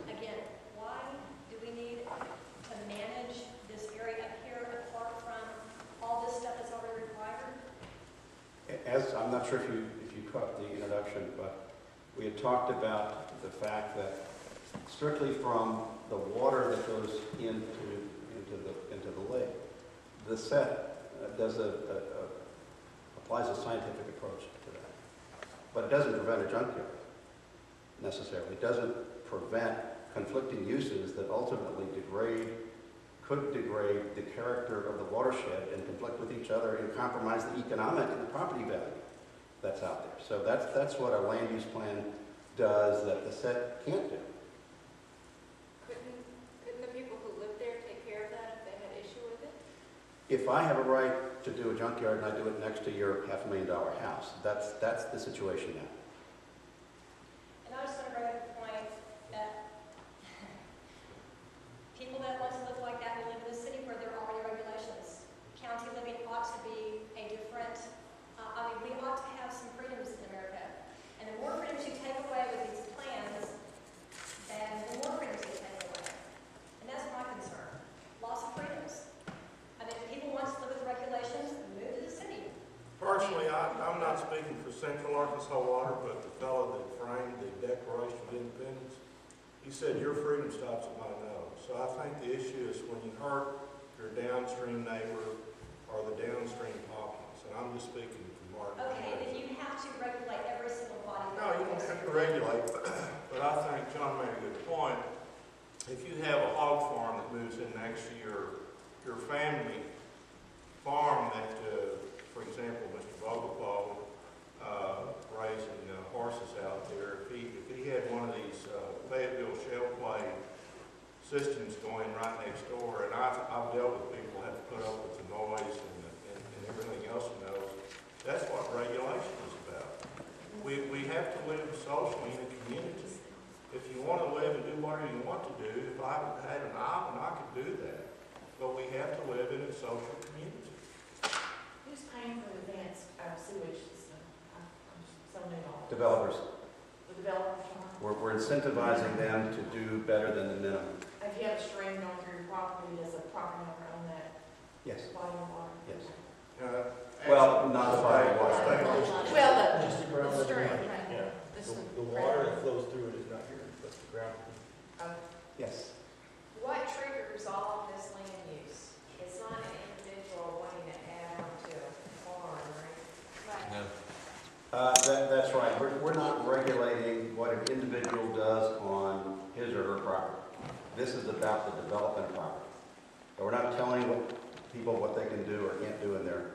Again, why do we need to manage this area up here apart from all this stuff that's already required? As I'm not sure if you caught the introduction, but we had talked about the fact that strictly from the water that goes into the lake, the set applies a scientific approach to that. But it doesn't prevent a junkyard necessarily. It doesn't prevent conflicting uses that ultimately could degrade the character of the watershed and conflict with each other and compromise the economic and the property value that's out there. So that's what a land use plan does that the set can't do. Couldn't the people who live there take care of that if they had issue with it? If I have a right to do a junkyard and I do it next to your $500,000 house, that's the situation now. And I was going to bring up the point that people that want to live like that will live in a city where there are already regulations. County living ought to be a different, we ought to have some freedoms in America. And the more freedoms you take away with these plans, then the more freedoms you take away. And that's my concern. Loss of freedoms. I mean, if people want to live with regulations, move to the city. Personally, I'm not speaking for Central Arkansas Water, but the fellow that framed the Declaration of Independence, he said your freedom stops at my nose. So I think the issue is when you hurt your downstream neighbor or the downstream populace. And I'm just speaking from Martin. Okay, then you have to regulate every single body. No, you don't have to regulate, but I think John made a good point. If you have a hog farm that moves in next to your family farm that, for example, Mr. Vogelbaugh raising horses out there, if he had one of these Fayetteville shell play systems going right next door, and I've dealt with people who have to put up with the noise and everything else in those, that's what regulation is about. We have to live socially in a community. If you want to live and do whatever you want to do, if I had an island, I could do that. But we have to live in a social community. Who's paying for the advanced sewage system? I'm so new on it. Developers. The developers are? We're incentivizing them to do better than the minimum. If you have a stream going through your property, does the property owner own that Yes. body of water? Yes. Well, not the fire water. Well, Just the ground. the stream, Yeah. right? The water that flows through it is not here, but the ground. Yes. What triggers all of this land use? It's not an individual wanting to add on to a farm, right? That's right. We're not regulating what an individual does on his or her property. This is about the development property. So we're not telling people what they can do or can't do in their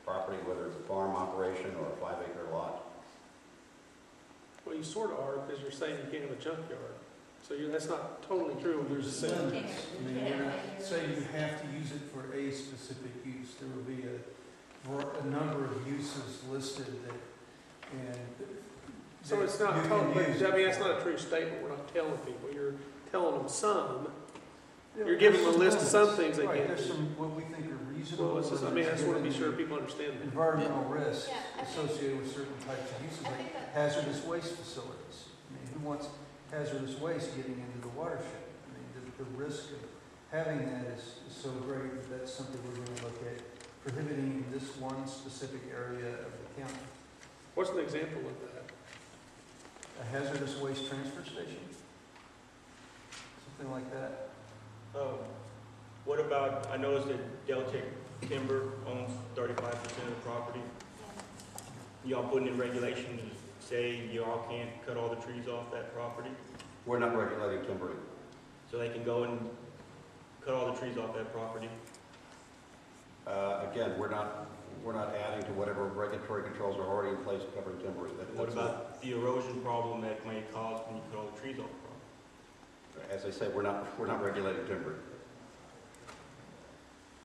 property, whether it's a farm operation or a 5-acre lot. Well, you sort of are, because you're saying you can't have a junkyard. So that's not totally true. There's limits. I mean, you're not saying you have to use it for a specific use. There will be a number of uses listed so it's not totally, I mean, that's not a true statement. We're not telling people. You're telling them some. You're giving them a list of some things they can't There's do. some, what we think are reasonable. Well, I mean, I just want to be sure people understand that. Environmental risks Yeah, I think- associated with certain types of uses, I like think that- hazardous waste facilities. I mean, who wants hazardous waste getting into the watershed? I mean, the risk of having that is so great that that's something we're going to look at prohibiting in this one specific area of the county. What's an example of that? A hazardous waste transfer station? Something like that. What about, I noticed that Deltec Timber owns 35% of the property. Y'all putting in regulations to say y'all can't cut all the trees off that property? We're not regulating timbering. So they can go and cut all the trees off that property? Again, we're not adding to whatever regulatory controls are already in place covering timbering. What about the erosion problem that may cause when you cut all the trees off the property? As I said, we're not regulating timbering.